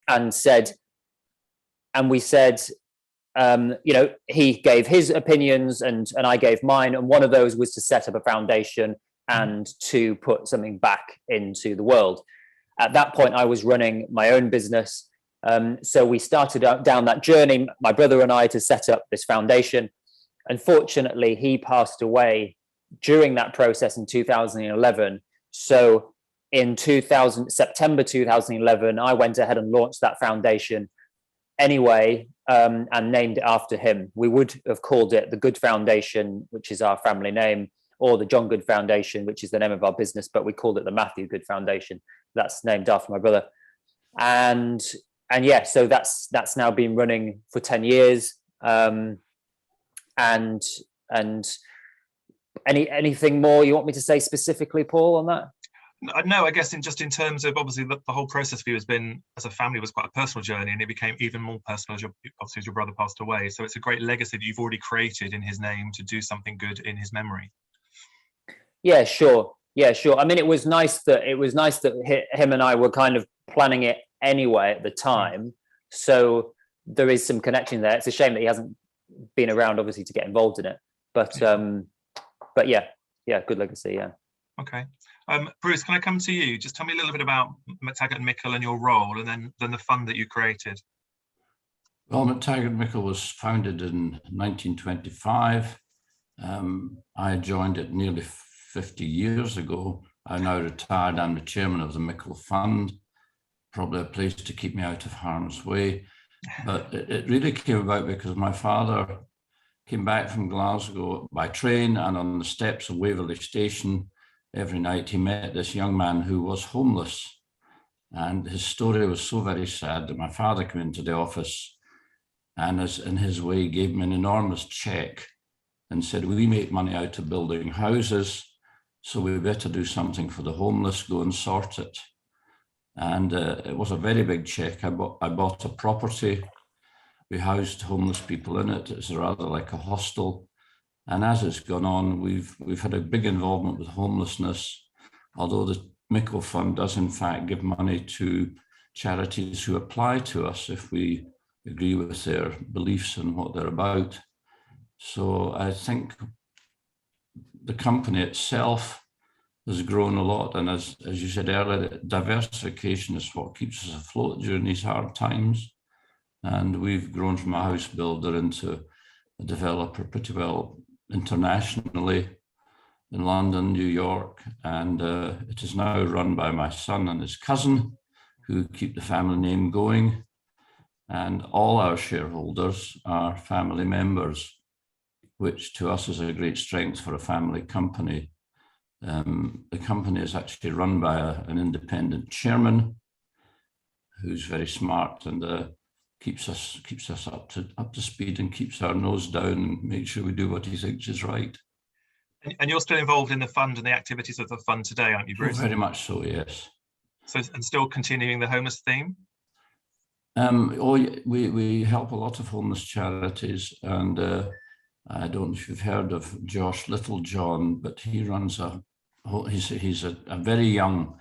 and we said, he gave his opinions and I gave mine, and one of those was to set up a foundation and to put something back into the world. At that point, I was running my own business. So we started down that journey, my brother and I, to set up this foundation. Unfortunately, he passed away during that process in 2011. So in September 2011, I went ahead and launched that foundation anyway, and named it after him. We would have called it the Good Foundation, which is our family name, or the John Good Foundation, which is the name of our business, but we called it the Matthew Good Foundation. That's named after my brother. And yeah, so that's now been running for 10 years. And anything more you want me to say specifically, Paul, on that? No, I guess in terms of, obviously the whole process for you has been, as a family, was quite a personal journey, and it became even more personal as your brother passed away. So it's a great legacy that you've already created in his name to do something good in his memory. Yeah, sure. I mean, it was nice that him and I were kind of planning it anyway at the time. So there is some connection there. It's a shame that he hasn't been around, obviously, to get involved in it. But yeah, good legacy. Yeah. Okay. Bruce, can I come to you? Just tell me a little bit about McTaggart and Mickel and your role, and then the fund that you created. Well, McTaggart and Mickel was founded in 1925. I joined it nearly 50 years ago. I'm now retired. I'm the chairman of the Mickel Fund, probably a place to keep me out of harm's way. But it really came about because my father came back from Glasgow by train, and on the steps of Waverley Station, every night he met this young man who was homeless. And his story was so very sad that my father came into the office and, as in his way, gave him an enormous check and said, "We make money out of building houses, so we better do something for the homeless, go and sort it." And it was a very big check. I bought a property. We housed homeless people in it. It's rather like a hostel. And as it's gone on, we've had a big involvement with homelessness, although the Mickel Fund does in fact give money to charities who apply to us if we agree with their beliefs and what they're about. So I think the company itself has grown a lot. And as you said earlier, diversification is what keeps us afloat during these hard times. And we've grown from a house builder into a developer pretty well internationally in London, New York, and it is now run by my son and his cousin, who keep the family name going. And all our shareholders are family members, which to us is a great strength for a family company. The company is actually run by an independent chairman who's very smart and keeps us up to speed and keeps our nose down and makes sure we do what he thinks is right. And you're still involved in the fund and the activities of the fund today, aren't you, Bruce? Oh, very much so, yes. So, and still continuing the homeless theme? We help a lot of homeless charities, and I don't know if you've heard of Josh Littlejohn, but he runs he's a very young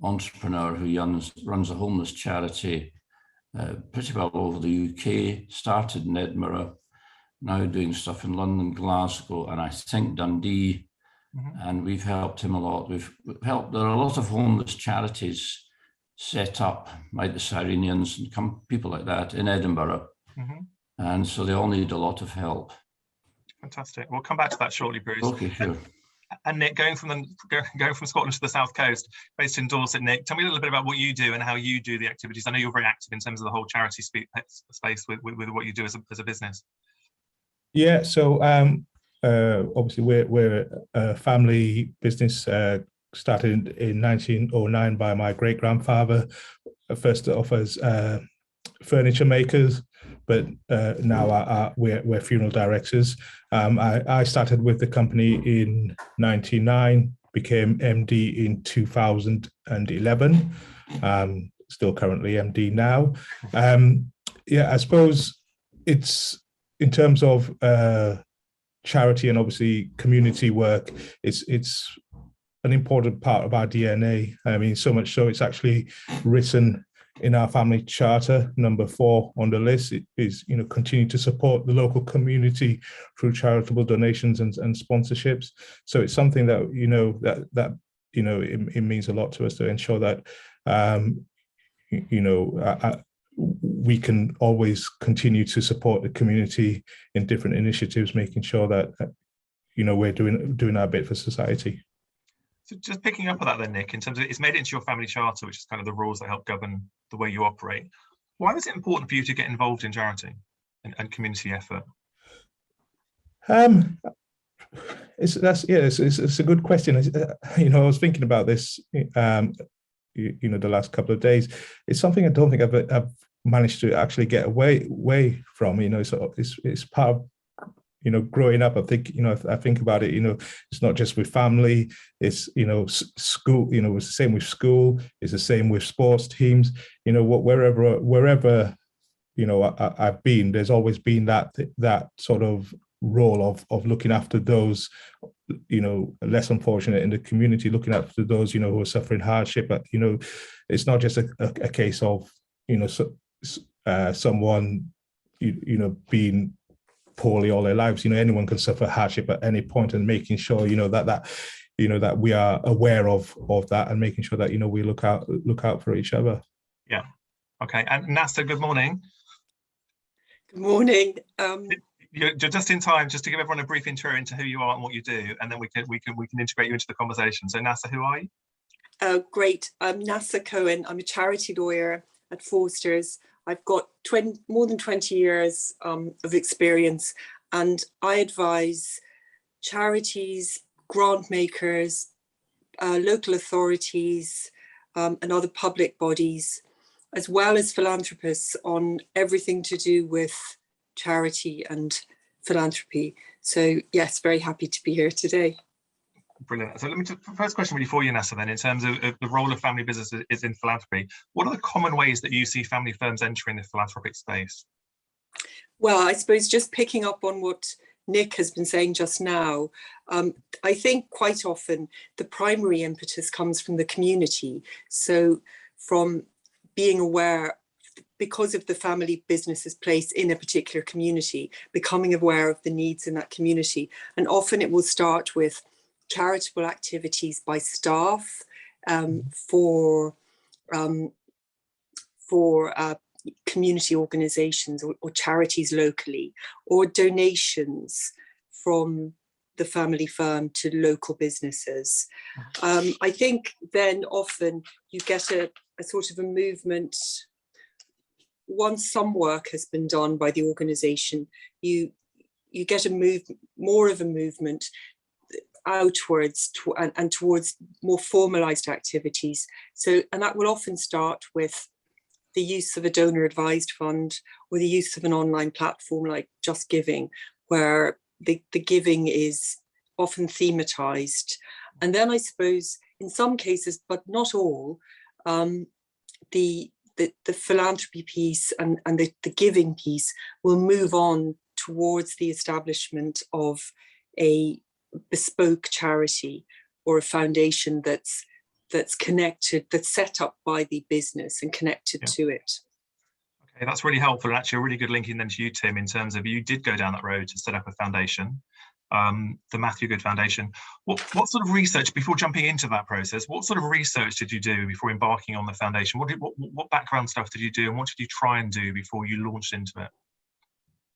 entrepreneur who runs a homeless charity pretty well all over the UK, started in Edinburgh, now doing stuff in London, Glasgow, and I think Dundee. Mm-hmm. And we've helped him a lot. There are a lot of homeless charities set up, like the Cyrenians and people like that in Edinburgh. Mm-hmm. And so they all need a lot of help. Fantastic. We'll come back to that shortly, Bruce. Okay, sure. And Nick, going from Scotland to the South Coast, based in Dorset, Nick, tell me a little bit about what you do and how you do the activities. I know you're very active in terms of the whole charity space with what you do as a business. Yeah, so obviously we're a family business started in 1909 by my great grandfather, first off as furniture makers, but now we're funeral directors. I started with the company in 1999, became MD in 2011, still currently MD now. Yeah, I suppose it's in terms of charity and obviously community work, it's an important part of our DNA. I mean, so much so it's actually written in our family charter, number 4 on the list is, continue to support the local community through charitable donations and sponsorships. So it's something that, it means a lot to us to ensure that, we can always continue to support the community in different initiatives, making sure that, we're doing our bit for society. So just picking up on that then, Nick, in terms of it's made it into your family charter, which is kind of the rules that help govern the way you operate. Why was it important for you to get involved in charity and community effort? It's a good question. I was thinking about this, the last couple of days. It's something I don't think I've managed to actually get away from. So it's part of, growing up. I think, I think about it, it's not just with family, it's, school, it's the same with school, it's the same with sports teams, wherever, I've been, there's always been that sort of role of looking after those, less unfortunate in the community, looking after those, who are suffering hardship. But, it's not just a case of, someone, being poorly all their lives. Anyone can suffer hardship at any point, and making sure that we are aware of that, and making sure that we look out for each other. Yeah. Okay. And Neasa, good morning. Good morning. You're just in time just to give everyone a brief intro into who you are and what you do, and then we can integrate you into the conversation. So Neasa, who are you? Great. I'm Neasa Coen. I'm a charity lawyer at Forsters. I've got more than 20 years of experience, and I advise charities, grant makers, local authorities, and other public bodies, as well as philanthropists, on everything to do with charity and philanthropy. So yes, very happy to be here today. Brilliant. So let me just, first question really for you, Neasa, then, in terms of the role of family businesses is in philanthropy. What are the common ways that you see family firms entering the philanthropic space? Well, I suppose just picking up on what Nick has been saying just now, I think quite often the primary impetus comes from the community. So from being aware, because of the family business's place in a particular community, becoming aware of the needs in that community. And often it will start with charitable activities by staff for community organizations or charities locally, or donations from the family firm to local businesses. I think then often you get a sort of a movement. Once some work has been done by the organization, you get more of a movement outwards and towards more formalized activities. So, and that will often start with the use of a donor advised fund, or the use of an online platform like Just Giving, where the giving is often thematized. And then I suppose in some cases, but not all, the philanthropy piece and the giving piece will move on towards the establishment of a bespoke charity or a foundation that's connected, that's set up by the business and connected to it. Okay, that's really helpful, and actually a really good linking then to you, Tim, in terms of you did go down that road to set up a foundation, the Matthew Good Foundation. What sort of research, before jumping into that process, what sort of research did you do before embarking on the foundation? What background stuff did you do, and what did you try and do before you launched into it?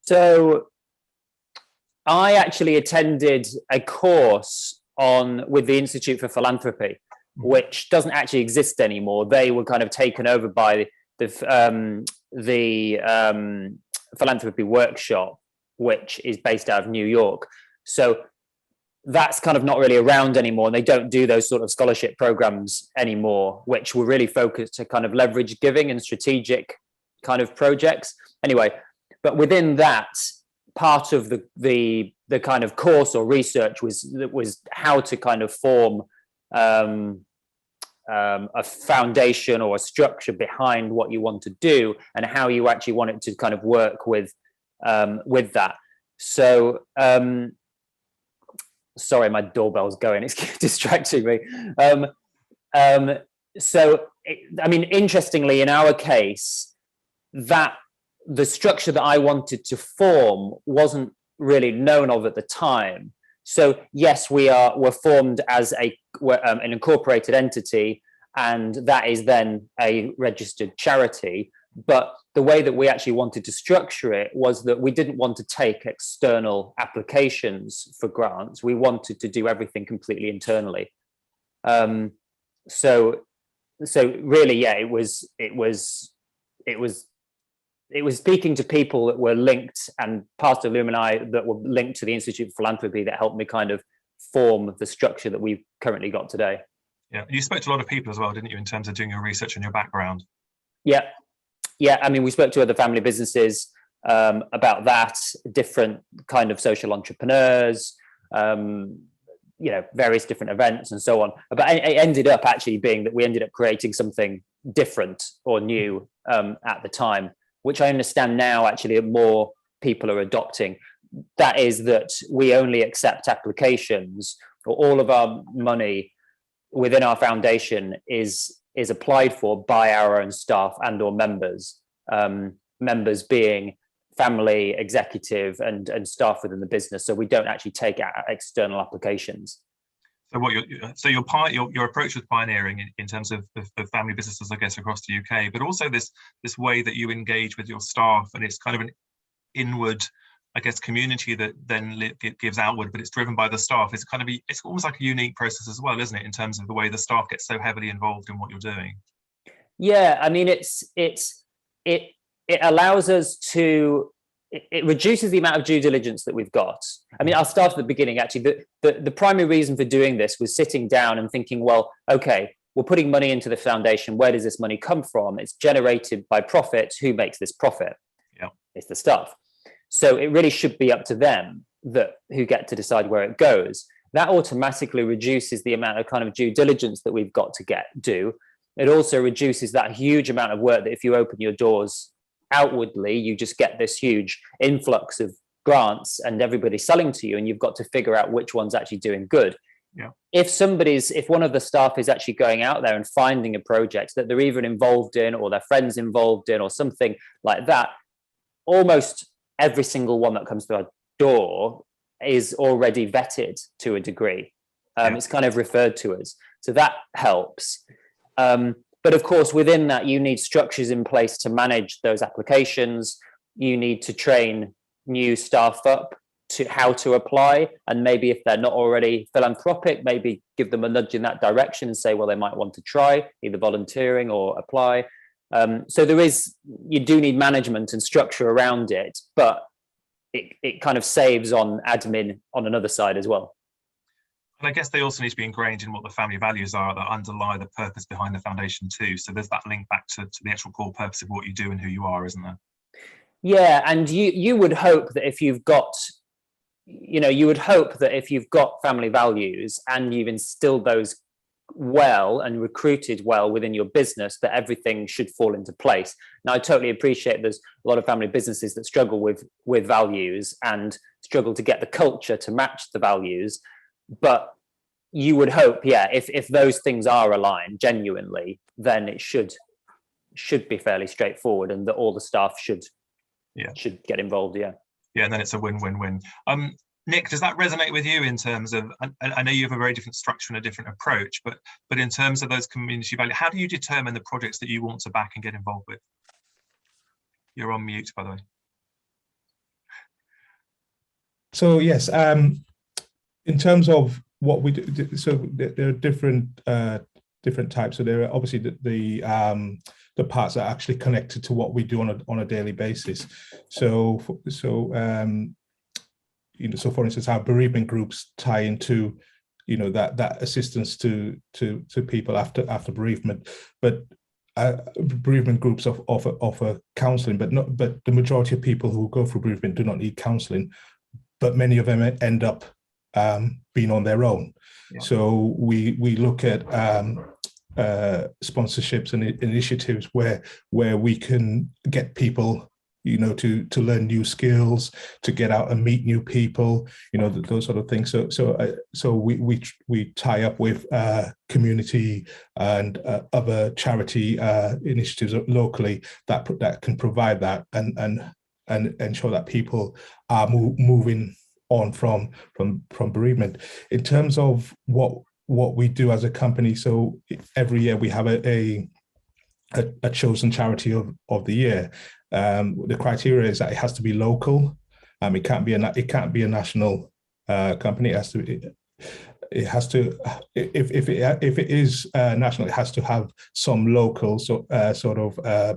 So I actually attended a course with the Institute for Philanthropy, which doesn't actually exist anymore. They were kind of taken over by the Philanthropy Workshop, which is based out of New York. So that's kind of not really around anymore. And they don't do those sort of scholarship programs anymore, which were really focused to kind of leverage giving and strategic kind of projects. Anyway, but within that, part of the kind of course or research was how to kind of form a foundation or a structure behind what you want to do, and how you actually want it to kind of work with that. So sorry, my doorbell's going, it's distracting me. So I mean, interestingly, in our case, that the structure that I wanted to form wasn't really known of at the time. So yes, we're formed as an incorporated entity, and that is then a registered charity. But the way that we actually wanted to structure it was that we didn't want to take external applications for grants. We wanted to do everything completely internally. So really, yeah, it was speaking to people that were linked, and Pastor Loom and I that were linked to the Institute for Philanthropy, that helped me kind of form the structure that we've currently got today. Yeah, you spoke to a lot of people as well, didn't you, in terms of doing your research and your background? Yeah. I mean, we spoke to other family businesses about that, different kind of social entrepreneurs, various different events and so on. But it ended up actually being that we ended up creating something different or new at the time, which I understand now actually more people are adopting. That is that we only accept applications, or all of our money within our foundation is applied for by our own staff and or members, members being family, executive, and staff within the business. So we don't actually take external applications. So your approach was pioneering in terms of family businesses, I guess, across the UK, but also this way that you engage with your staff, and it's kind of an inward, I guess, community that then gives outward, but it's driven by the staff. It's almost like a unique process as well, isn't it, in terms of the way the staff gets so heavily involved in what you're doing? Yeah, I mean, it allows us to, it reduces the amount of due diligence that we've got. I mean, I'll start at the beginning, actually. The primary reason for doing this was sitting down and thinking, well, okay, we're putting money into the foundation. Where does this money come from? It's generated by profits. Who makes this profit? Yeah, it's the staff. So it really should be up to them who get to decide where it goes. That automatically reduces the amount of kind of due diligence that we've got to do. It also reduces that huge amount of work that if you open your doors outwardly, you just get this huge influx of grants and everybody selling to you, and you've got to figure out which one's actually doing good. Yeah. If one of the staff is actually going out there and finding a project that they're even involved in, or their friends involved in, or something like that, almost every single one that comes to our door is already vetted to a degree. It's kind of referred to as. So that helps. But of course, within that, you need structures in place to manage those applications. You need to train new staff up to how to apply. And maybe if they're not already philanthropic, maybe give them a nudge in that direction and say, well, they might want to try either volunteering or apply. So you do need management and structure around it, but it kind of saves on admin on another side as well. And I guess they also need to be ingrained in what the family values are that underlie the purpose behind the foundation too. So there's that link back to the actual core purpose of what you do and who you are, isn't there? Yeah, and you would hope that if you've got, family values and you've instilled those well and recruited well within your business, that everything should fall into place. Now, I totally appreciate there's a lot of family businesses that struggle with values and struggle to get the culture to match the values. But you would hope, if those things are aligned genuinely, then it should be fairly straightforward, and that all the staff should get involved. Yeah, and then it's a win-win-win. Nick, does that resonate with you in terms of? I know you have a very different structure and a different approach, but in terms of those community values, how do you determine the projects that you want to back and get involved with? You're on mute, by the way. So yes. In terms of what we do, so there are different types. So there are obviously the parts that are actually connected to what we do on a daily basis. So for instance, our bereavement groups tie into that assistance to people after bereavement, but bereavement groups offer counselling, but the majority of people who go through bereavement do not need counselling, but many of them end up being on their own. Yeah. So we look at sponsorships and initiatives where we can get people to learn new skills, to get out and meet new people, those sort of things. So we tie up with community and other charity initiatives locally that can provide that and ensure that people are moving on from bereavement. In terms of what we do as a company, so every year we have a chosen charity of the year. The criteria is that it has to be local. It can't be a national company. It has to if it is national, it has to have some local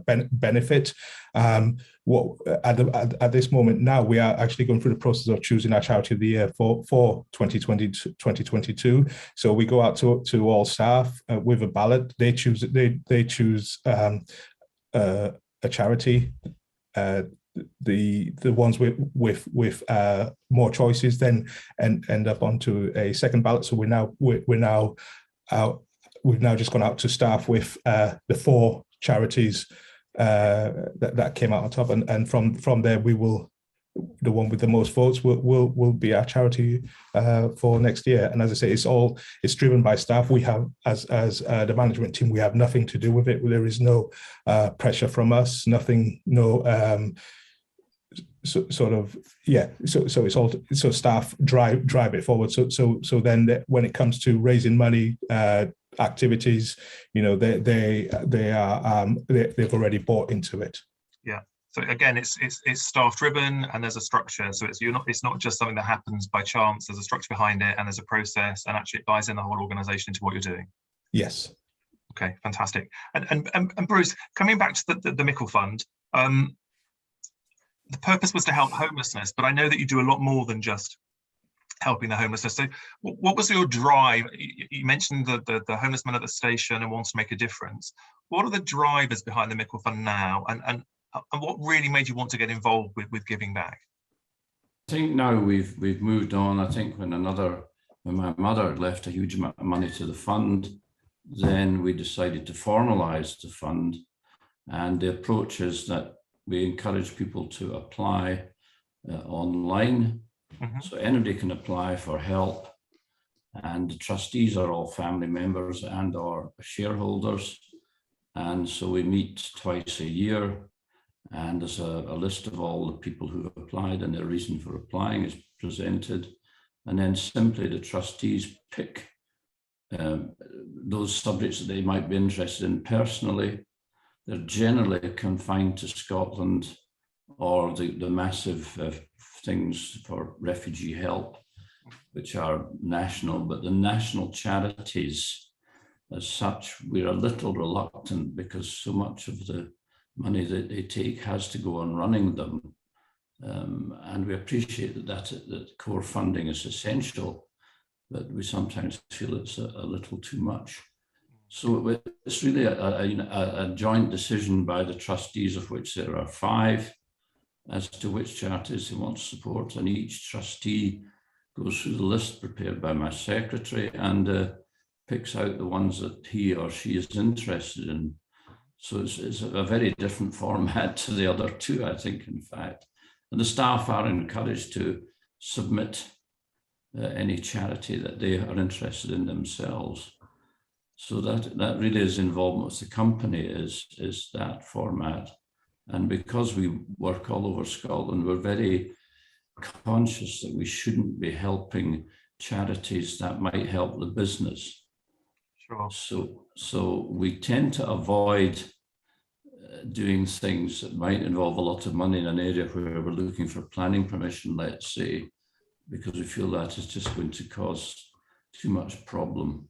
benefit. At this moment now, we are actually going through the process of choosing our charity of the year for 2022. So we go out to all staff with a ballot. They choose a charity. The ones with more choices then end up onto a second ballot. So we've now just gone out to staff with the 4 charities that came out on top, and from there the one with the most votes will be our charity for next year. And as I say, it's driven by staff. We have as the management team, we have nothing to do with it. There is no pressure from us, nothing, no so it's all staff drive it forward. So then when it comes to raising money activities, they've already bought into it. Yeah. So again, it's staff driven and there's a structure. So it's not just something that happens by chance. There's a structure behind it and there's a process, and actually it buys in the whole organisation into what you're doing. Yes. Okay, fantastic. And Bruce, coming back to the Mickel Fund, the purpose was to help homelessness, but I know that you do a lot more than just helping the homelessness. So what was your drive? You mentioned the homeless man at the station and wants to make a difference. What are the drivers behind the Mickel Fund now, and what really made you want to get involved with giving back? I think now we've moved on. I think when my mother left a huge amount of money to the fund, then we decided to formalise the fund, and the approach is that we encourage people to apply online. Mm-hmm. So anybody can apply for help, and the trustees are all family members and or shareholders, and so we meet twice a year, and there's a list of all the people who have applied and their reason for applying is presented, and then simply the trustees pick those subjects that they might be interested in personally. They're generally confined to Scotland or the massive things for refugee help, which are national, but the national charities as such, we're a little reluctant because so much of the money that they take has to go on running them. And we appreciate that core funding is essential, but we sometimes feel it's a little too much. So it's really a joint decision by the trustees, of which there are 5, as to which charities they want to support. And each trustee goes through the list prepared by my secretary and picks out the ones that he or she is interested in. So it's a very different format to the other 2, I think, in fact. And the staff are encouraged to submit any charity that they are interested in themselves. So that really is involvement with the company is that format. And because we work all over Scotland, we're very conscious that we shouldn't be helping charities that might help the business. Sure. So we tend to avoid doing things that might involve a lot of money in an area where we're looking for planning permission, let's say, because we feel that is just going to cause too much problem.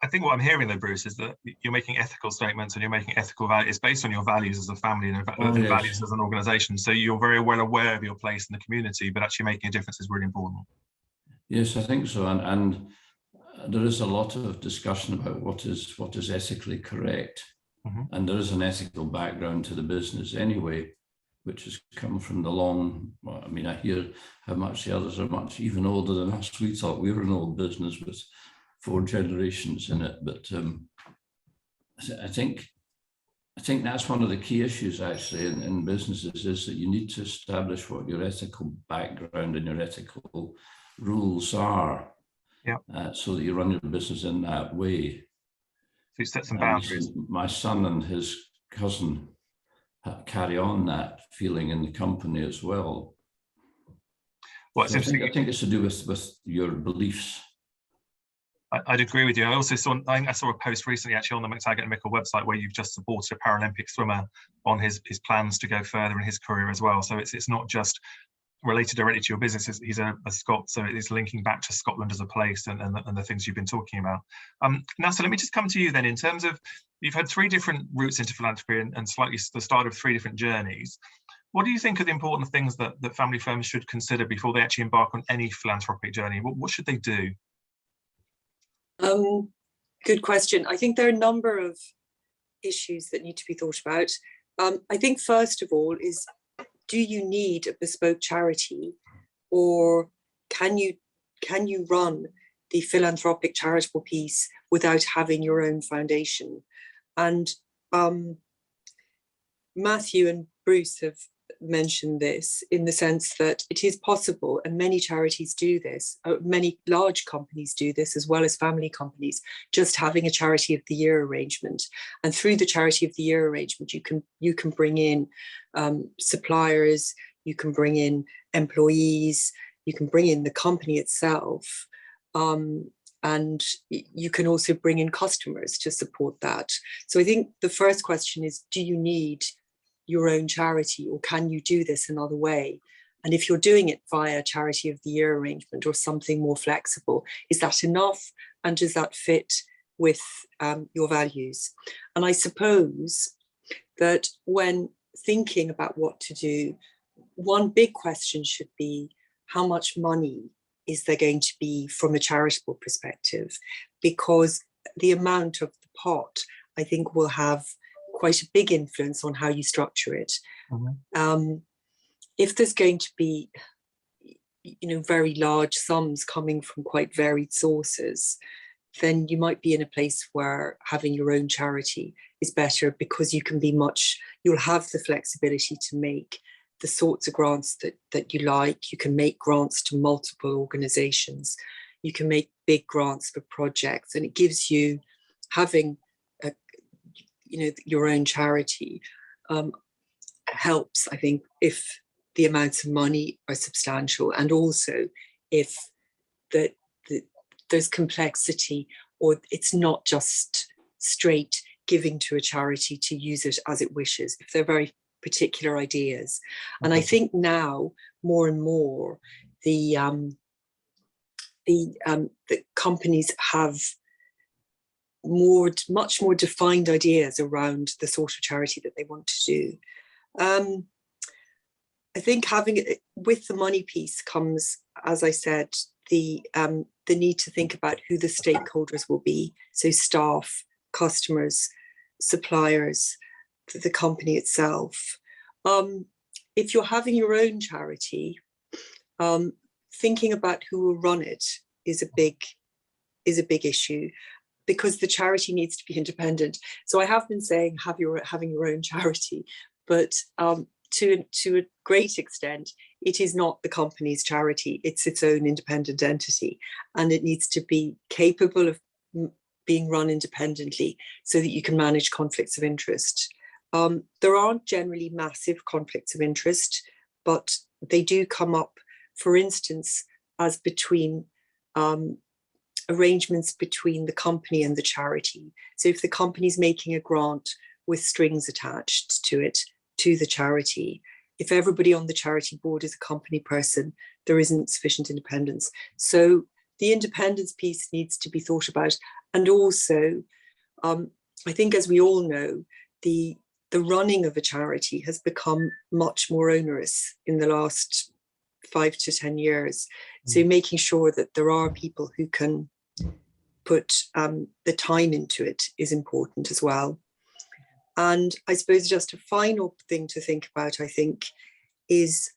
I think what I'm hearing though, Bruce, is that you're making ethical statements and you're making ethical values. It's based on your values as a family and values as an organisation. So you're very well aware of your place in the community, but actually making a difference is really important. Yes, I think so. And there is a lot of discussion about what is ethically correct. Mm-hmm. And there is an ethical background to the business anyway, which has come from the long, well, I mean, I hear how much the others are much even older than us. We thought we were an old business with 4 generations in it, but I think I think that's one of the key issues actually in businesses, is that you need to establish what your ethical background and your ethical rules are, so that you run your business in that way. So you set some boundaries. My son and his cousin carry on that feeling in the company as well. Well, so I think it's to do with your beliefs. I'd agree with you. I also saw a post recently actually on the McTaggart and Mickel website where you've just supported a Paralympic swimmer on his plans to go further in his career as well. So it's not just related directly to your business. He's a Scot, so it's linking back to Scotland as a place and the things you've been talking about. Now, so let me just come to you then. In terms of, you've had 3 different routes into philanthropy and slightly the start of 3 different journeys. What do you think are the important things that family firms should consider before they actually embark on any philanthropic journey? What should they do? Good question. I think there are a number of issues that need to be thought about. I think first of all is, do you need a bespoke charity, or can you run the philanthropic charitable piece without having your own foundation? And Matthew and Bruce have mentioned this in the sense that it is possible, and many charities do this, many large companies do this as well as family companies, just having a charity of the year arrangement. And through the charity of the year arrangement, you can bring in suppliers, you can bring in employees, you can bring in the company itself, and you can also bring in customers to support that. So I think the first question is, do you need your own charity, or can you do this another way? And if you're doing it via charity of the year arrangement or something more flexible, is that enough? And does that fit with your values? And I suppose that when thinking about what to do, one big question should be, how much money is there going to be from a charitable perspective? Because the amount of the pot, I think, will have quite a big influence on how you structure it. If there's going to be, very large sums coming from quite varied sources, then you might be in a place where having your own charity is better, because you can be you'll have the flexibility to make the sorts of grants that you like. You can make grants to multiple organizations. You can make big grants for projects, and it gives you, having your own charity helps, I think, if the amounts of money are substantial, and also if there's complexity, or it's not just straight giving to a charity to use it as it wishes, if they're very particular ideas. And I think now more and more the companies have much more defined ideas around the sort of charity that they want to do. I think having it with the money piece comes, as I said, the need to think about who the stakeholders will be. So staff, customers, suppliers, the company itself. If you're having your own charity, thinking about who will run it is a big issue, because the charity needs to be independent. So I have been saying having your own charity, but to a great extent, it is not the company's charity. It's its own independent entity, and it needs to be capable of being run independently so that you can manage conflicts of interest. There aren't generally massive conflicts of interest, but they do come up, for instance, as between arrangements between the company and the charity. So if the company's making a grant with strings attached to it, to the charity, if everybody on the charity board is a company person, there isn't sufficient independence. So the independence piece needs to be thought about. And also, I think, as we all know, the running of a charity has become much more onerous in the last 5 to 10 years. So making sure that there are people who can put the time into it is important as well. And I suppose just a final thing to think about, I think, is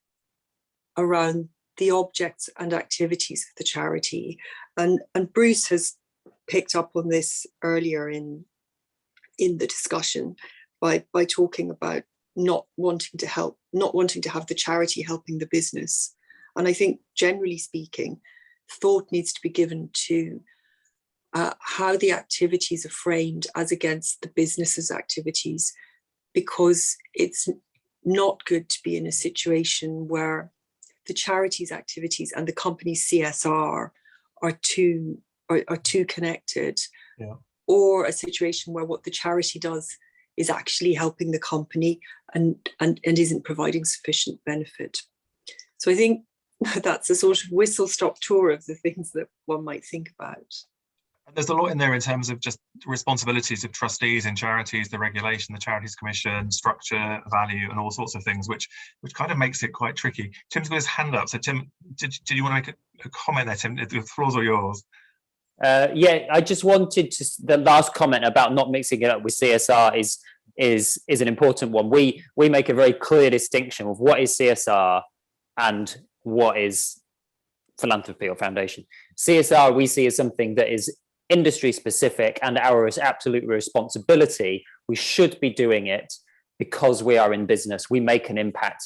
around the objects and activities of the charity. And Bruce has picked up on this earlier in the discussion. by talking about not wanting to help, not wanting to have the charity helping the business. And I think, generally speaking, thought needs to be given to how the activities are framed as against the business's activities, because it's not good to be in a situation where the charity's activities and the company's CSR are too connected, or a situation where what the charity does is actually helping the company and isn't providing sufficient benefit. So I think that's a sort of whistle-stop tour of the things that one might think about. There's a lot in there in terms of just responsibilities of trustees in charities, the regulation, the Charities Commission, structure, value, and all sorts of things, which kind of makes it quite tricky. Tim's got his hand up. So Tim, did you want to make a comment there, Tim? The floor's all yours. Yeah, I just wanted to, the last comment about not mixing it up with CSR is an important one. We make a very clear distinction of what is CSR and what is philanthropy or foundation. CSR we see as something that is industry specific and our absolute responsibility. We should be doing it because we are in business. We make an impact,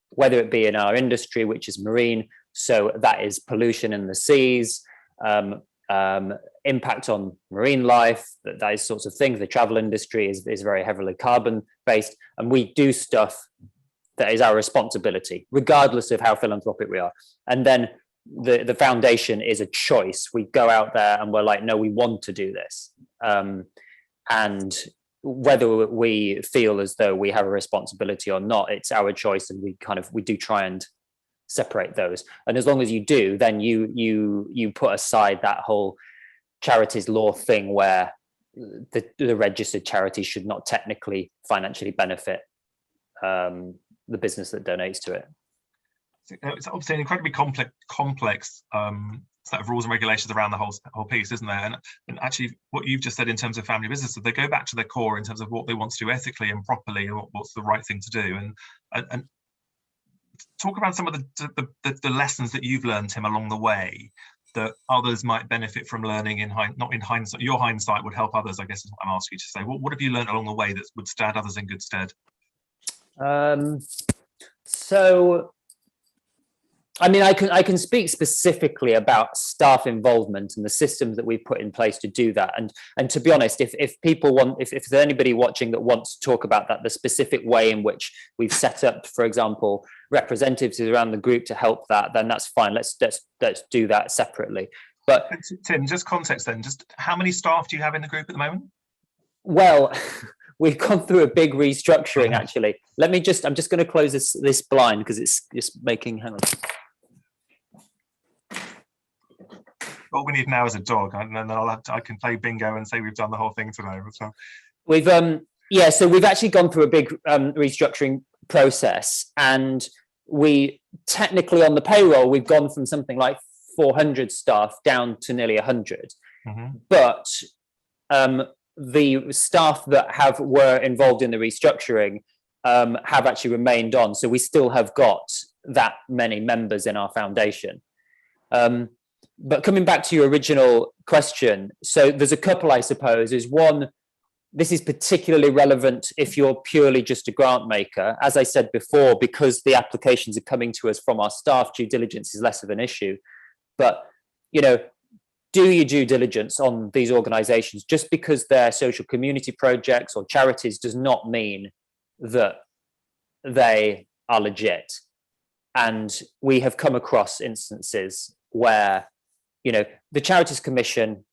whether it be in our industry, which is marine, so that is pollution in the seas, impact on marine life, those sorts of things. The travel industry is very heavily carbon based, and we do stuff that is our responsibility, regardless of how philanthropic we are. And then the foundation is a choice. We go out there and we're like, no, we want to do this. And whether we feel as though we have a responsibility or not, it's our choice, and we do try and separate those. And as long as you do, then you put aside that whole charities law thing where the registered charity should not technically financially benefit the business that donates to it. It's obviously an incredibly complex set of rules and regulations around the whole piece, isn't there? And actually, what you've just said in terms of family businesses, they go back to their core in terms of what they want to do ethically and properly, and what's the right thing to do. And talk about some of the lessons that you've learned, Tim, along the way that others might benefit from learning not in hindsight. Your hindsight would help others, I guess, is what I'm asking you to say. What have you learned along the way that would stand others in good stead? So, I mean, I can speak specifically about staff involvement and the systems that we've put in place to do that. And to be honest, if people want, if there's anybody watching that wants to talk about that, the specific way in which we've set up, for example, representatives around the group to help that, then that's fine. Let's do that separately. But Tim, just context then, just how many staff do you have in the group at the moment? Well, we've gone through a big restructuring, actually. I'm just going to close this blind because it's just making, hang on. All we need now is a dog, and then I can play bingo and say we've done the whole thing today. So we've so we've actually gone through a big restructuring process, and we technically on the payroll we've gone from something like 400 staff down to nearly 100. But the staff that were involved in the restructuring have actually remained on, so we still have got that many members in our foundation. But coming back to your original question, so there's a couple, I suppose. Is one, this is particularly relevant if you're purely just a grant maker. As I said before, because the applications are coming to us from our staff, due diligence is less of an issue. But, do your due diligence on these organizations. Just because they're social community projects or charities does not mean that they are legit. And we have come across instances where the Charities Commission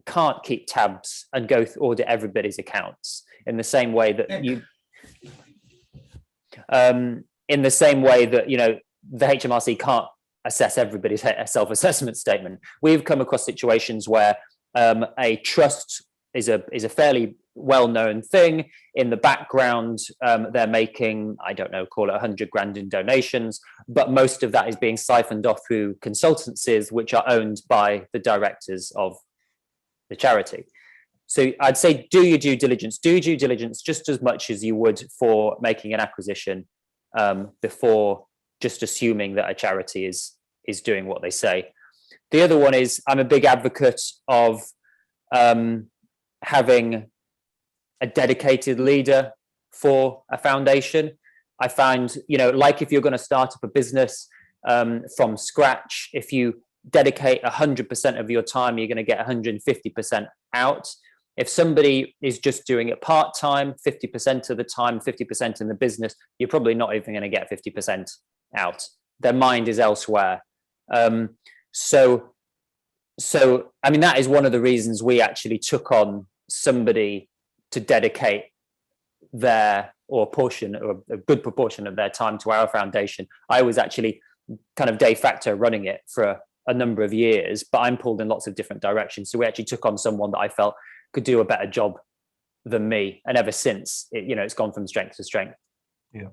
can't keep tabs and go audit everybody's accounts in the same way that the HMRC can't assess everybody's self-assessment statement. We've come across situations where a trust is a fairly well-known thing. In the background, they're making, I don't know, call it 100 grand in donations, but most of that is being siphoned off through consultancies, which are owned by the directors of the charity. So I'd say do your due diligence. Do your due diligence just as much as you would for making an acquisition before just assuming that a charity is doing what they say. The other one is, I'm a big advocate of having a dedicated leader for a foundation. I find, like if you're going to start up a business from scratch, if you dedicate 100% of your time, you're going to get 150% out. If somebody is just doing it part-time, 50% of the time, 50% in the business, you're probably not even going to get 50% out. Their mind is elsewhere. So I mean, that is one of the reasons we actually took on somebody to dedicate their or a good proportion of their time to our foundation. I was actually kind of de facto running it for a number of years, but I'm pulled in lots of different directions. So we actually took on someone that I felt could do a better job than me. And ever since, it's gone from strength to strength. Yeah.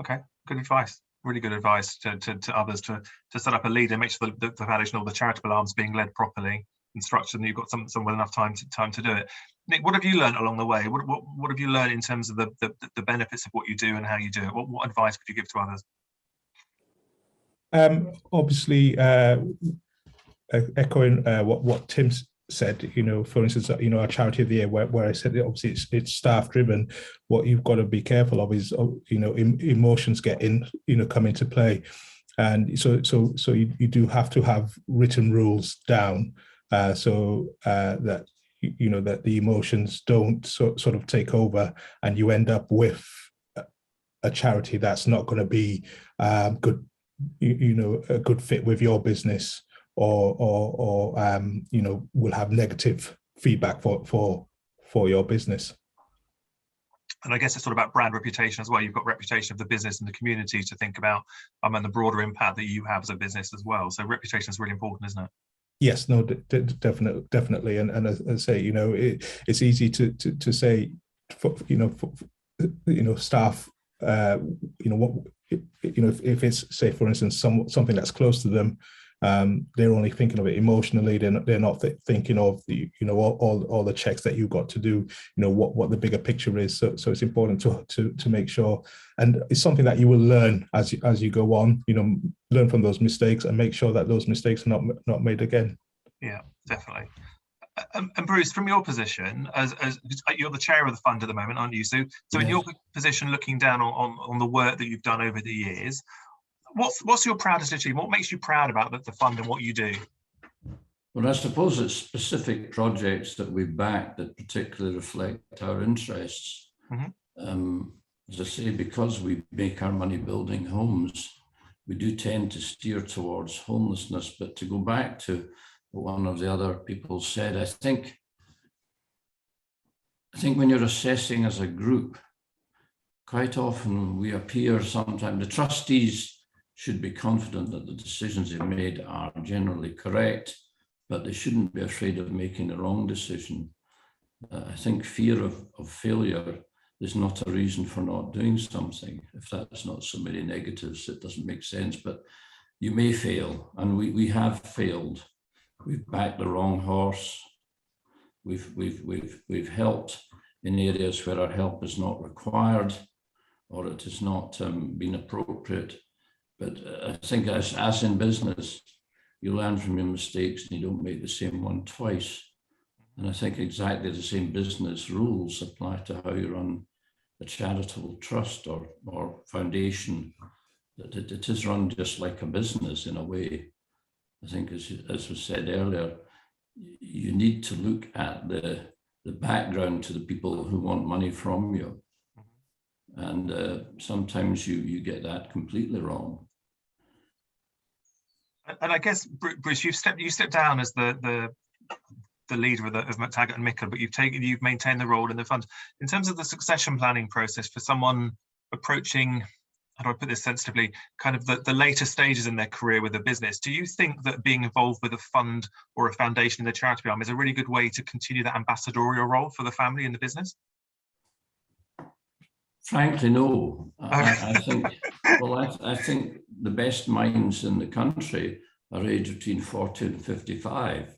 Okay. Good advice. Really good advice to others to set up a leader, make sure the foundation, all the charitable arms being led properly and structured, and you've got someone with enough time to do it. Nick, what have you learned along the way? What have you learned in terms of the benefits of what you do and how you do it? What advice would you give to others? Obviously, echoing what Tim said, for instance, our charity of the year, where I said obviously it's staff driven. What you've got to be careful of is, emotions come into play, and so you do have to have written rules down, so that that the emotions don't sort of take over, and you end up with a charity that's not going to be good, a good fit with your business, or will have negative feedback for your business. And I guess it's sort of about brand reputation as well. You've got reputation of the business and the community to think about, and the broader impact that you have as a business as well. So reputation is really important, isn't it? Yes, no, definitely. And as I say, it's easy to say, staff, if it's, say, for instance, something that's close to them, they're only thinking of it emotionally. They're not thinking of the, all the checks that you've got to do, what the bigger picture is. So it's important to make sure, and it's something that you will learn as you go on, learn from those mistakes and make sure that those mistakes are not made again. Yeah, definitely. And Bruce, from your position, as you're the chair of the fund at the moment, aren't you? So yes. In your position, looking down on the work that you've done over the years, what's your proudest achievement? What makes you proud about the fund and what you do? Well, I suppose it's specific projects that we back that particularly reflect our interests. Mm-hmm. As I say, because we make our money building homes, we do tend to steer towards homelessness. But to go back to what one of the other people said, I think when you're assessing as a group, quite often we appear sometimes, the trustees should be confident that the decisions they've made are generally correct, but they shouldn't be afraid of making the wrong decision. I think fear of failure is not a reason for not doing something. If that's not so many negatives, it doesn't make sense, but you may fail, and we have failed. We've backed the wrong horse. We've helped in areas where our help is not required, or it has not been appropriate. But I think as in business, you learn from your mistakes and you don't make the same one twice. And I think exactly the same business rules apply to how you run a charitable trust or foundation. That it is run just like a business in a way. I think, as was said earlier, you need to look at the background to the people who want money from you. And sometimes you get that completely wrong. And I guess, Bruce, you stepped down as the leader of Taggart and Mickel, but you've maintained the role in the fund. In terms of the succession planning process for someone approaching, how do I put this sensitively, kind of the later stages in their career with a business, do you think that being involved with a fund or a foundation in the charity arm is a really good way to continue that ambassadorial role for the family in the business? Frankly, no. I think the best minds in the country are aged between 40 and 55.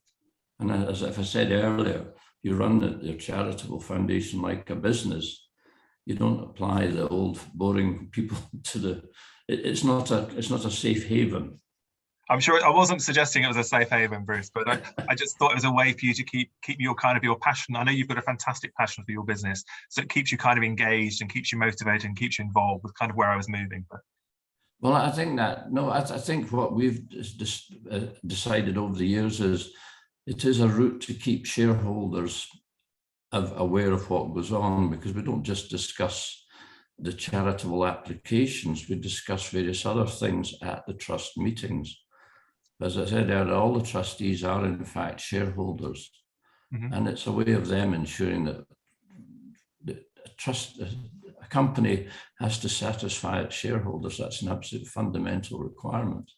And as I said earlier, you run your charitable foundation like a business. You don't apply the old boring people to it's not a safe haven. I'm sure I wasn't suggesting it was a safe haven, Bruce, but I just thought it was a way for you to keep your passion. I know you've got a fantastic passion for your business, so it keeps you kind of engaged and keeps you motivated and keeps you involved with kind of where I was moving. But well, I think I think what we've decided over the years is it is a route to keep shareholders aware of what goes on, because we don't just discuss the charitable applications, we discuss various other things at the trust meetings. As I said earlier, all the trustees are in fact shareholders, and it's a way of them ensuring that a company has to satisfy its shareholders. That's an absolute fundamental requirement.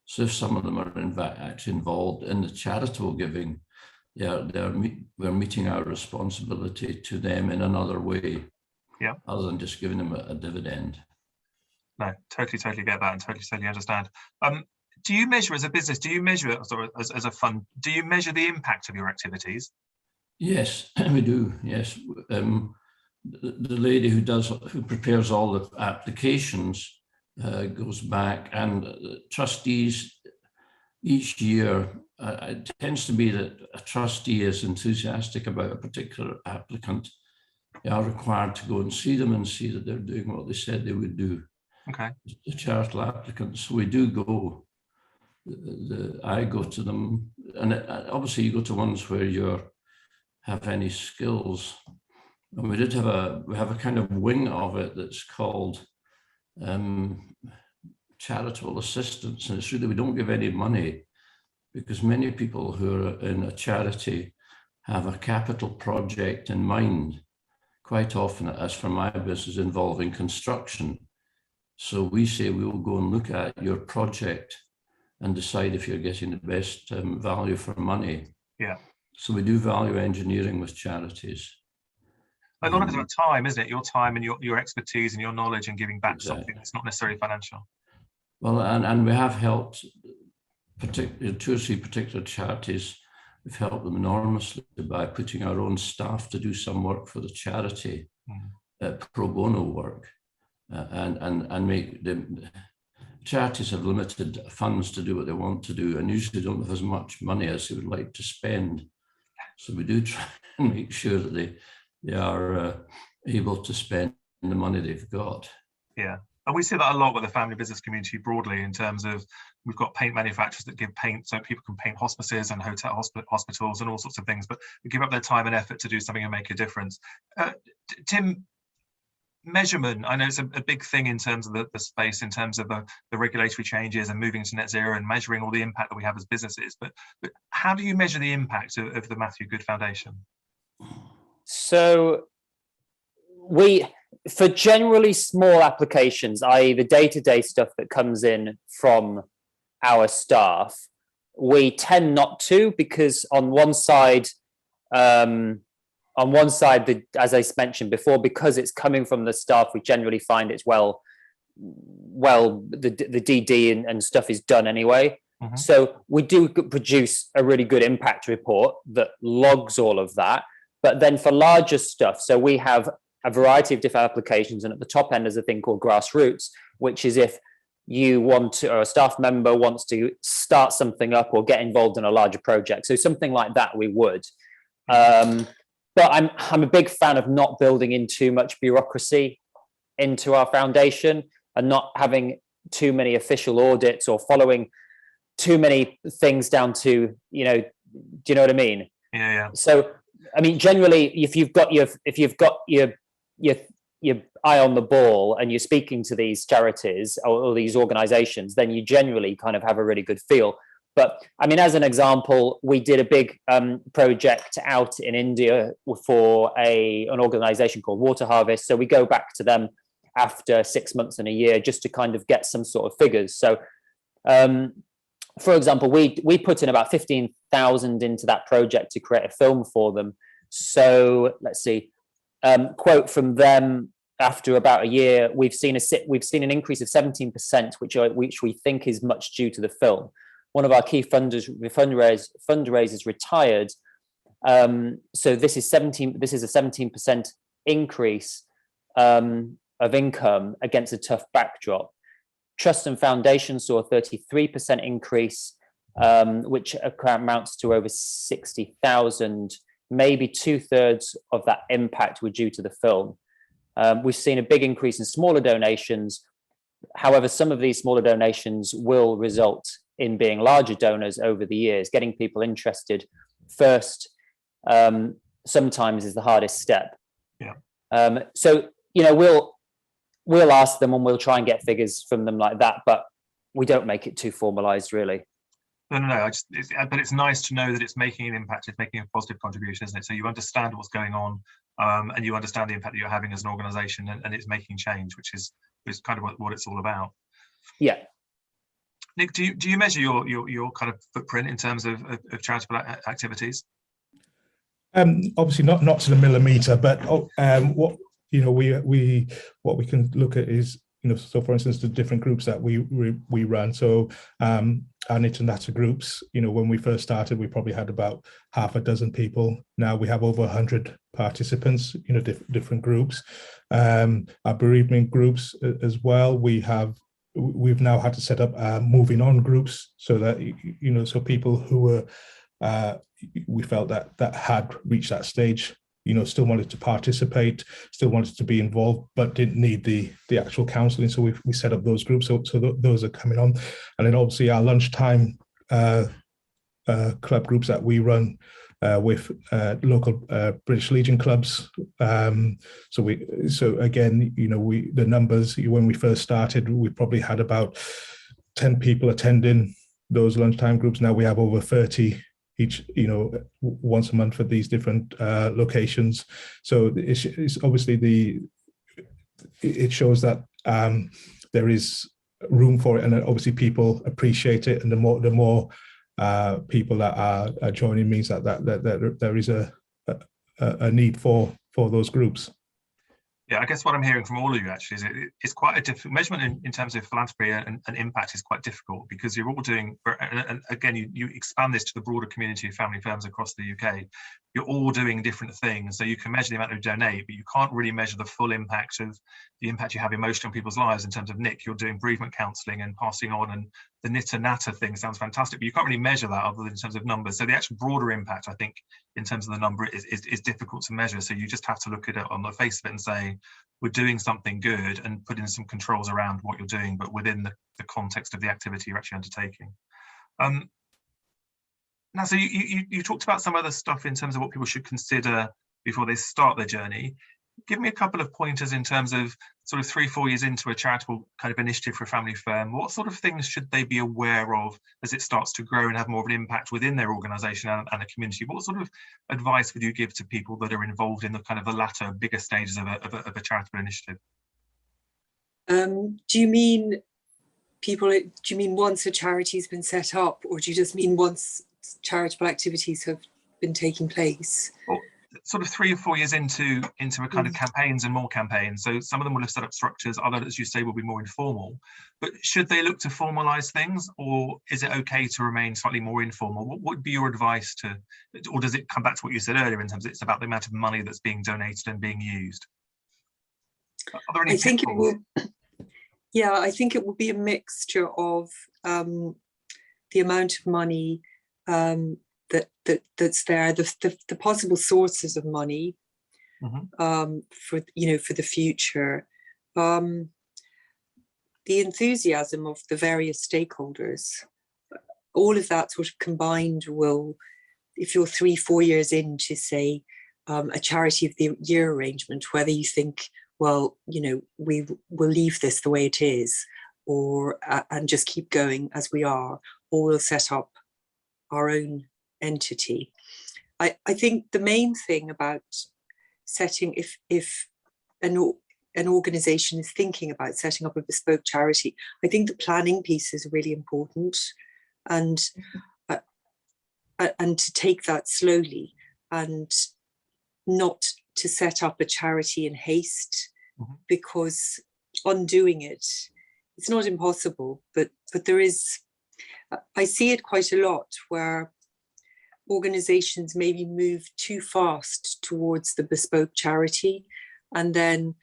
So if some of them are in fact actually involved in the charitable giving, we're meeting our responsibility to them in another way, other than just giving them a dividend. No, totally get that, and totally understand. Do you measure as a business? Do you measure as a fund? Do you measure the impact of your activities? Yes, we do. Yes, the lady who prepares all the applications goes back, and trustees each year. It tends to be that a trustee is enthusiastic about a particular applicant. They are required to go and see them and see that they're doing what they said they would do. Okay. The charitable applicants, so we do go. I go to them, and obviously you go to ones where you have any skills. And we have a kind of wing of it that's called Charitable Assistance, and it's really, we don't give any money, because many people who are in a charity have a capital project in mind, quite often, as for my business, involving construction. So we say we will go and look at your project and decide if you're getting the best value for money. Yeah. So we do value engineering with charities. A lot of it's about time, isn't it? Your time and your expertise and your knowledge, and giving back something that's not necessarily financial. Well, and we have helped two or three particular charities. We've helped them enormously by putting our own staff to do some work for the charity, pro bono work, and make them. Charities have limited funds to do what they want to do, and usually don't have as much money as they would like to spend. So we do try and make sure that they are able to spend the money they've got. Yeah, and we see that a lot with the family business community broadly, in terms of we've got paint manufacturers that give paint so people can paint hospices and hospitals and all sorts of things, but they give up their time and effort to do something and make a difference. Tim, measurement, I know it's a big thing in terms of the space, in terms of the regulatory changes and moving to net zero and measuring all the impact that we have as businesses, but how do you measure the impact of the Matthew Good Foundation? So for generally small applications, i.e. the day-to-day stuff that comes in from our staff, we tend not to, because on one side, as I mentioned before, because it's coming from the staff, we generally find it's the DD and stuff is done anyway. So we do produce a really good impact report that logs all of that. But then for larger stuff, so we have a variety of different applications, and at the top end is a thing called grassroots, which is if you want to, or a staff member wants to start something up or get involved in a larger project. So something like that we would. But I'm a big fan of not building in too much bureaucracy into our foundation, and not having too many official audits or following too many things down to, do you know what I mean? Yeah. So, I mean, generally, if you've got your eye on the ball and you're speaking to these charities or these organizations, then you generally kind of have a really good feel. But I mean, as an example, we did a big project out in India for an organization called Water Harvest. So we go back to them after 6 months and a year just to kind of get some sort of figures. So, for example, we put in about 15,000 into that project to create a film for them. So let's see, quote from them: after about a year, we've seen an increase of 17%, which we think is much due to the film. One of our key fundraisers retired. So this is a 17% increase of income against a tough backdrop. Trusts and foundations saw a 33% increase, which amounts to over 60,000. Maybe 2/3 of that impact were due to the film. We've seen a big increase in smaller donations. However, some of these smaller donations will result in being larger donors over the years. Getting people interested first sometimes is the hardest step. Yeah. So, we'll ask them and we'll try and get figures from them like that, but we don't make it too formalized, really. No. But it's nice to know that it's making an impact. It's making a positive contribution, isn't it? So you understand what's going on, and you understand the impact that you're having as an organisation, and it's making change, which is kind of what it's all about. Yeah. Nick, do you measure your kind of footprint in terms of charitable activities? Obviously not to the millimeter, but what we can look at is, so for instance, the different groups that we run. So our Nata groups, when we first started, we probably had about half a dozen people. Now we have over 100 participants, different groups. Our bereavement groups as well. We've now had to set up moving on groups so that, so people who were, we felt that had reached that stage, still wanted to participate, still wanted to be involved, but didn't need the actual counselling. So we set up those groups. So those are coming on. And then obviously our lunchtime club groups that we run with local British Legion clubs. So again, the numbers, when we first started, we probably had about 10 people attending those lunchtime groups. Now we have over 30 each, once a month at these different locations. So it's obviously it shows that there is room for it, and obviously people appreciate it, and the more people that are joining means that there is a need for those groups. Yeah, I guess what I'm hearing from all of you actually is it's quite a difficult measurement in terms of philanthropy and impact is quite difficult, because you're all doing, and again, you expand this to the broader community of family firms across the UK, you're all doing different things. So you can measure the amount of donate, but you can't really measure the full impact of the impact you have emotionally on people's lives. In terms of Nick, you're doing bereavement counselling and passing on, and the Nata thing sounds fantastic, but you can't really measure that other than in terms of numbers. So the actual broader impact, I think, in terms of the number is difficult to measure. So you just have to look at it on the face of it and say, we're doing something good, and put in some controls around what you're doing, but within the context of the activity you're actually undertaking. Now, so you talked about some other stuff in terms of what people should consider before they start their journey. Give me a couple of pointers in terms of sort of 3-4 years into a charitable kind of initiative for a family firm. What sort of things should they be aware of as it starts to grow and have more of an impact within their organisation and a community? What sort of advice would you give to people that are involved in the kind of the latter, bigger stages of a charitable initiative? Do you mean once a charity's been set up, or do you just mean once charitable activities have been taking place? Well, sort of 3 or 4 years into a kind of campaigns and more campaigns. So some of them will have set up structures, others, as you say, will be more informal. But should they look to formalise things, or is it okay to remain slightly more informal? What would be your advice or does it come back to what you said earlier in terms of it's about the amount of money that's being donated and being used? Are there any pitfalls? I think it will be a mixture of the amount of money that's there, the possible sources of money for the future, the enthusiasm of the various stakeholders. All of that sort of combined will, if you're 3-4 years into, say, a charity of the year arrangement, whether you think, well, we will leave this the way it is, or and just keep going as we are, or we'll set up our own entity. I think the main thing about setting, if an organization is thinking about setting up a bespoke charity, I think the planning piece is really important, and to take that slowly, and not to set up a charity in haste, because undoing it's not impossible, but there is, I see it quite a lot where organizations maybe move too fast towards the bespoke charity, and then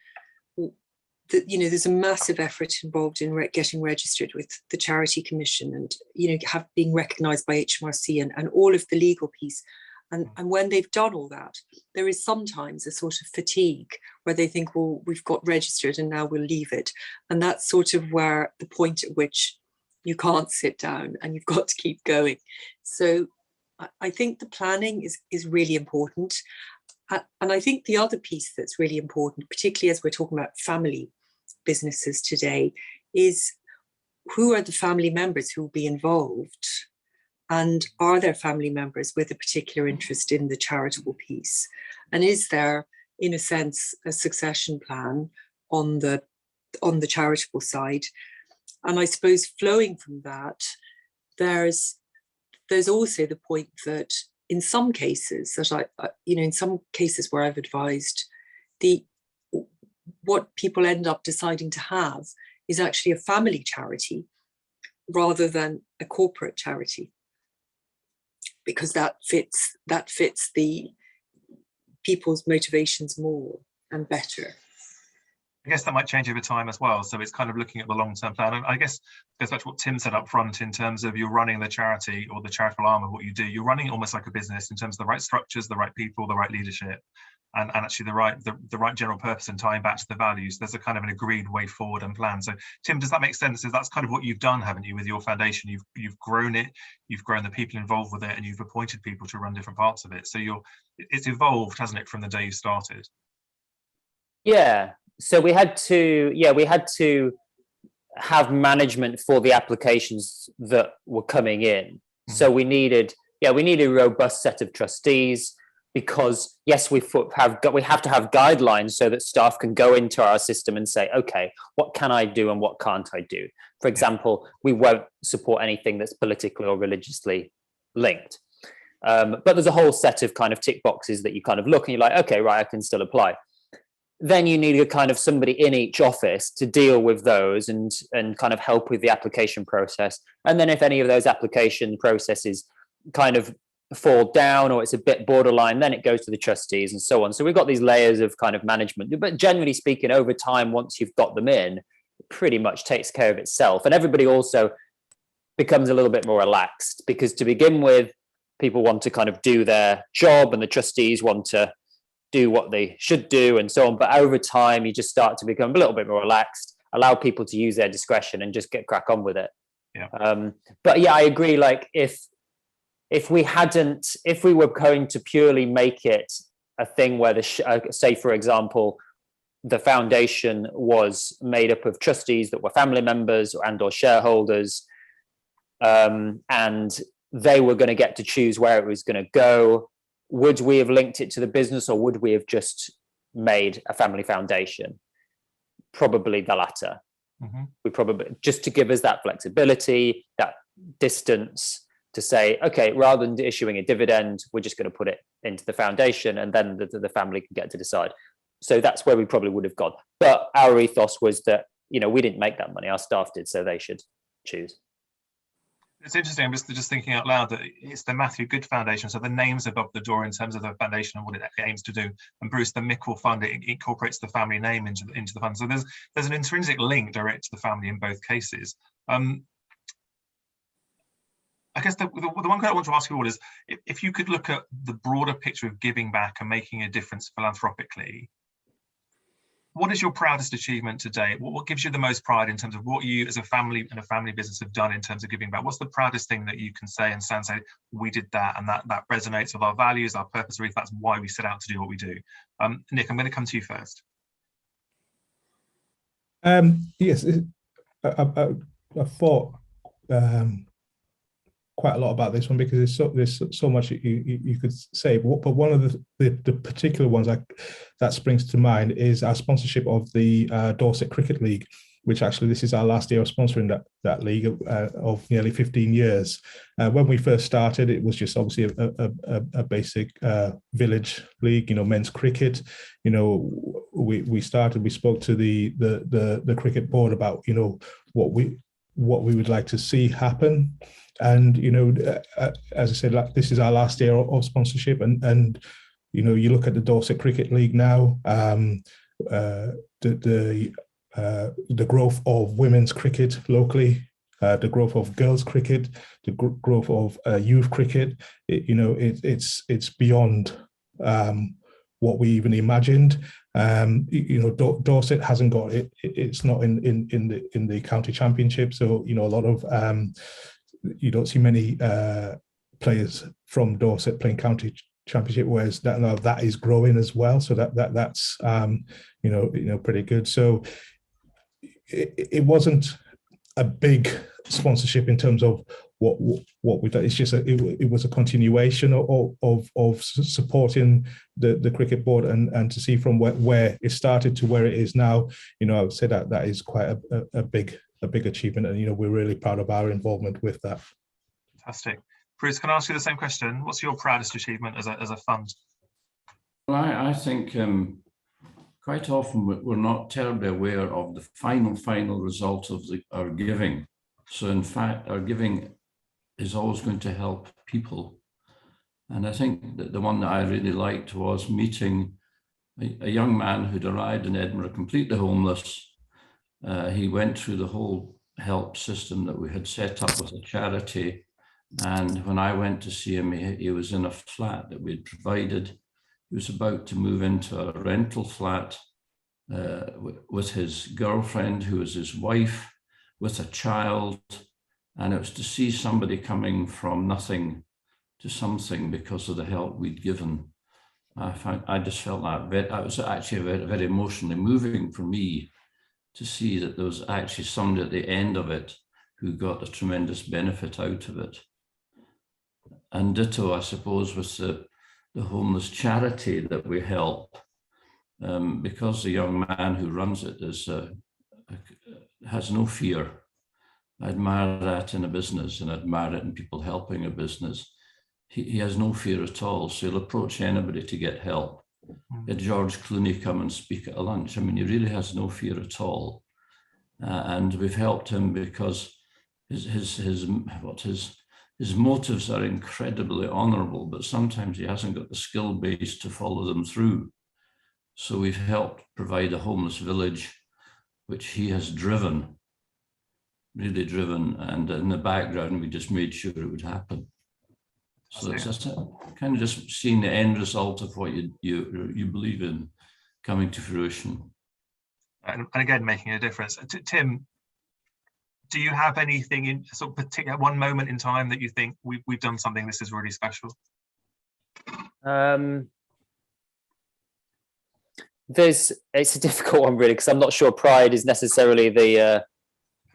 there's a massive effort involved in getting registered with the Charity Commission and, being recognised by HMRC and all of the legal piece. And when they've done all that, there is sometimes a sort of fatigue where they think, well, we've got registered and now we'll leave it. And that's sort of where the point at which you can't sit down and you've got to keep going. So I think the planning is really important. And I think the other piece that's really important, particularly as we're talking about family businesses today, is who are the family members who will be involved? And are there family members with a particular interest in the charitable piece? And is there, in a sense, a succession plan on the charitable side? And I suppose flowing from that, there's also the point that in some cases in some cases where I've advised, what people end up deciding to have is actually a family charity rather than a corporate charity, because that fits the people's motivations more and better. I guess that might change over time as well. So it's kind of looking at the long-term plan. And I guess goes back to what Tim said up front in terms of you're running the charity or the charitable arm of what you do. You're running it almost like a business in terms of the right structures, the right people, the right leadership, and actually the right general purpose and tying back to the values. There's a kind of an agreed way forward and plan. So Tim, does that make sense? Is that's kind of what you've done, haven't you, with your foundation? You've grown it, you've grown the people involved with it, and you've appointed people to run different parts of it. So it's evolved, hasn't it, from the day you started? Yeah. So we had to have management for the applications that were coming in. Mm-hmm. So we needed a robust set of trustees, because yes, we have to have guidelines so that staff can go into our system and say, okay, what can I do and what can't I do? For example, we won't support anything that's politically or religiously linked. But there's a whole set of kind of tick boxes that you kind of look and you're like, okay, right, I can still apply. Then you need a kind of somebody in each office to deal with those and kind of help with the application process. And then if any of those application processes kind of fall down or it's a bit borderline, then it goes to the trustees and so on. So we've got these layers of kind of management. But generally speaking, over time, once you've got them in, it pretty much takes care of itself. And everybody also becomes a little bit more relaxed, because to begin with, people want to kind of do their job and the trustees want to do what they should do and so on. But over time, you just start to become a little bit more relaxed, allow people to use their discretion and just crack on with it. Yeah. But yeah, I agree. Like if we were going to purely make it a thing where say, for example, the foundation was made up of trustees that were family members or shareholders, and they were going to get to choose where it was going to go, would we have linked it to the business, or would we have just made a family foundation? Probably the latter. Mm-hmm. We probably, just to give us that flexibility, that distance to say, okay, rather than issuing a dividend, we're just going to put it into the foundation and then the family can get to decide. So that's where we probably would have gone. But our ethos was that, we didn't make that money, our staff did, so they should choose. It's interesting. I'm just thinking out loud that it's the Matthew Good Foundation, so the name's above the door in terms of the foundation and what it aims to do. And Bruce, the Mickel Fund, it incorporates the family name into the fund. So there's an intrinsic link direct to the family in both cases. I guess the one question I want to ask you all is, if you could look at the broader picture of giving back and making a difference philanthropically, what is your proudest achievement today? What gives you the most pride in terms of what you as a family and a family business have done in terms of giving back? What's the proudest thing that you can say and stand say, we did that, and that resonates with our values, our purpose, or that's why we set out to do what we do? Nick, I'm going to come to you first. Yes, I thought quite a lot about this one, because there's so much you could say, but one of the particular ones that springs to mind is our sponsorship of the Dorset Cricket League, which actually this is our last year of sponsoring that league of nearly 15 years. When we first started, it was just obviously a basic village league, men's cricket. We spoke to the cricket board about what we would like to see happen. And, as I said, this is our last year of sponsorship. And you look at the Dorset Cricket League now, the the growth of women's cricket locally, the growth of girls cricket, the growth of youth cricket. It's beyond what we even imagined. Dorset hasn't got it. It's not in the county championship. So a lot of you don't see many players from Dorset playing county championship, whereas that is growing as well. So that's pretty good. So it wasn't a big sponsorship in terms of what we done. It's just it was a continuation of supporting the cricket board, and to see from where it started to where it is now, I would say that is quite a big achievement, and we're really proud of our involvement with that. Fantastic. Bruce, can I ask you the same question? What's your proudest achievement as a fund? Well, I think quite often we're not terribly aware of the final result of our giving. So in fact, our giving is always going to help people. And I think that the one that I really liked was meeting a young man who'd arrived in Edinburgh completely homeless. He went through the whole help system that we had set up with a charity. And when I went to see him, he was in a flat that we'd provided. He was about to move into a rental flat with his girlfriend, who was his wife, with a child. And it was to see somebody coming from nothing to something because of the help we'd given. I just felt that was actually very, very emotionally moving for me to see that there was actually somebody at the end of it who got a tremendous benefit out of it. And ditto, I suppose, with the homeless charity that we help, because the young man who runs it has no fear. I admire that in a business, and I admire it in people helping a business. He has no fear at all, so he'll approach anybody to get help. He had George Clooney come and speak at a lunch. I mean, he really has no fear at all. And we've helped him because his motives are incredibly honourable, but sometimes he hasn't got the skill base to follow them through. So we've helped provide a homeless village, which he has really driven, and in the background, we just made sure it would happen. So it's just kind of just seeing the end result of what you believe in coming to fruition. And again, making a difference. Tim, do you have anything in sort of particular one moment in time that you think we've done something, this is really special? It's a difficult one, really, because I'm not sure pride is necessarily the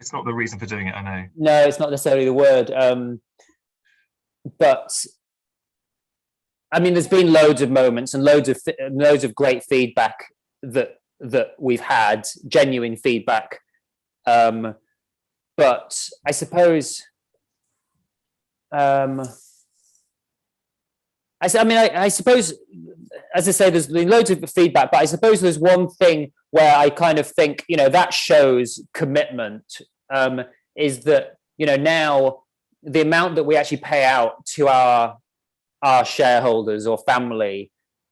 it's not the reason for doing it, I know. No, it's not necessarily the word. But I mean, there's been loads of moments and loads of great feedback that we've had, genuine feedback. But I suppose, I suppose, as I say, there's been loads of feedback, but I suppose there's one thing where I kind of think, that shows commitment, is that, now the amount that we actually pay out to our shareholders or family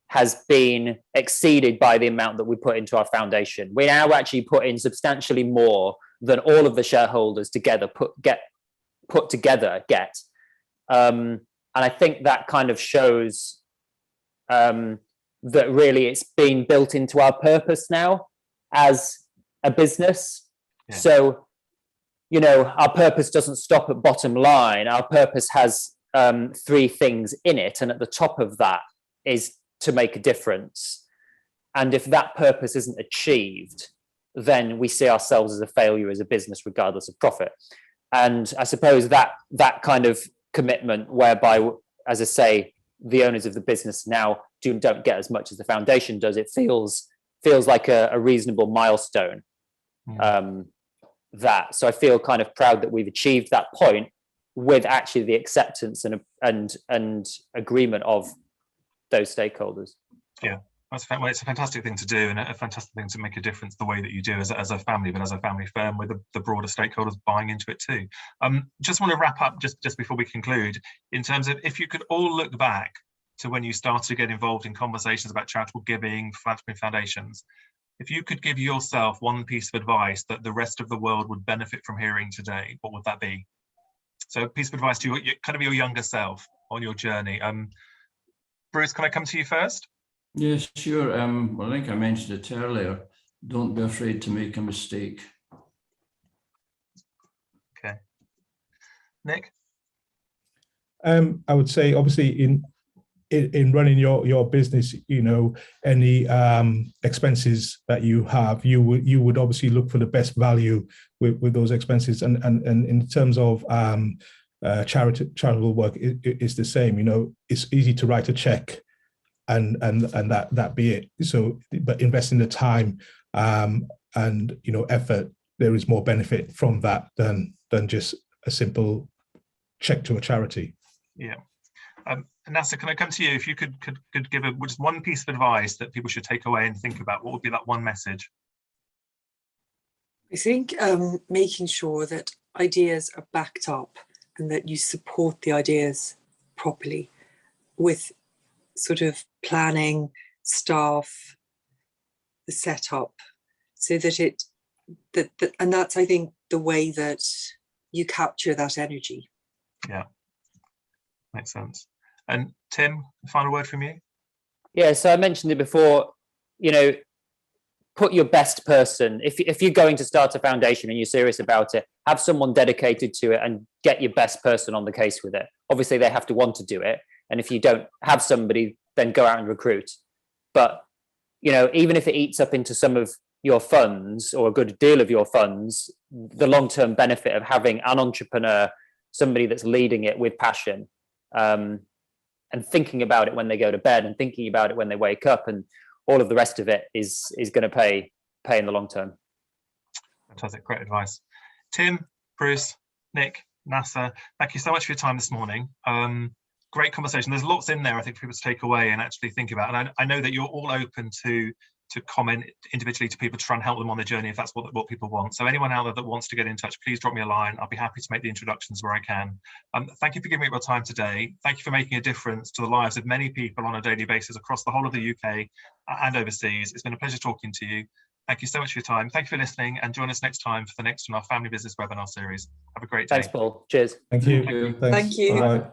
has been exceeded by the amount that we put into our foundation. We now actually put in substantially more than all of the shareholders together put together get. And I think that kind of shows that really it's been built into our purpose now as a business. Yeah. So, our purpose doesn't stop at bottom line. Our purpose has 3 things in it. And at the top of that is to make a difference. And if that purpose isn't achieved, then we see ourselves as a failure as a business, regardless of profit. And I suppose that kind of commitment, whereby, as I say, the owners of the business now don't get as much as the foundation does, it feels like a reasonable milestone. So I feel kind of proud that we've achieved that point with actually the acceptance and agreement of those stakeholders. Yeah, it's a fantastic thing to do, and a fantastic thing to make a difference the way that you do as a family, but as a family firm with the broader stakeholders buying into it too. Just want to wrap up just before we conclude, in terms of if you could all look back to when you started to get involved in conversations about charitable giving, philanthropy, foundations, if you could give yourself one piece of advice that the rest of the world would benefit from hearing today, what would that be? So a piece of advice to kind of your younger self on your journey. Bruce, can I come to you first? Yes, sure. Well, I think I mentioned it earlier. Don't be afraid to make a mistake. Okay. Nick? I would say, obviously, in running your business, any expenses that you have, you would obviously look for the best value with those expenses, and in terms of charitable work, it's the same. It's easy to write a check and that be it. So, but investing the time and effort, there is more benefit from that than just a simple check to a charity. Yeah. Neasa, can I come to you? If you could give just one piece of advice that people should take away and think about, what would be that one message? I think making sure that ideas are backed up and that you support the ideas properly with sort of planning, staff, the setup, so that and that's, I think, the way that you capture that energy. Yeah, makes sense. And Tim, final word from you? Yeah, so I mentioned it before, put your best person. If you're going to start a foundation and you're serious about it, have someone dedicated to it and get your best person on the case with it. Obviously, they have to want to do it. And if you don't have somebody, then go out and recruit. But, even if it eats up into some of your funds or a good deal of your funds, the long-term benefit of having an entrepreneur, somebody that's leading it with passion, and thinking about it when they go to bed and thinking about it when they wake up, and all of the rest of it is going to pay in the long term. Fantastic, great advice. Tim, Bruce, Nick, Neasa, thank you so much for your time this morning. Great conversation. There's lots in there, I think, for people to take away and actually think about. And I know that you're all open to comment individually to people to try and help them on their journey if that's what people want. So anyone out there that wants to get in touch, please drop me a line. I'll be happy to make the introductions where I can. Thank you for giving me your time today. Thank you for making a difference to the lives of many people on a daily basis across the whole of the UK and overseas. It's been a pleasure talking to you. Thank you so much for your time. Thank you for listening, and join us next time for the next in our family business webinar series. Have a great day. Thanks, Paul. Cheers. Thank you. Thank you. Thanks. Thank you. Bye.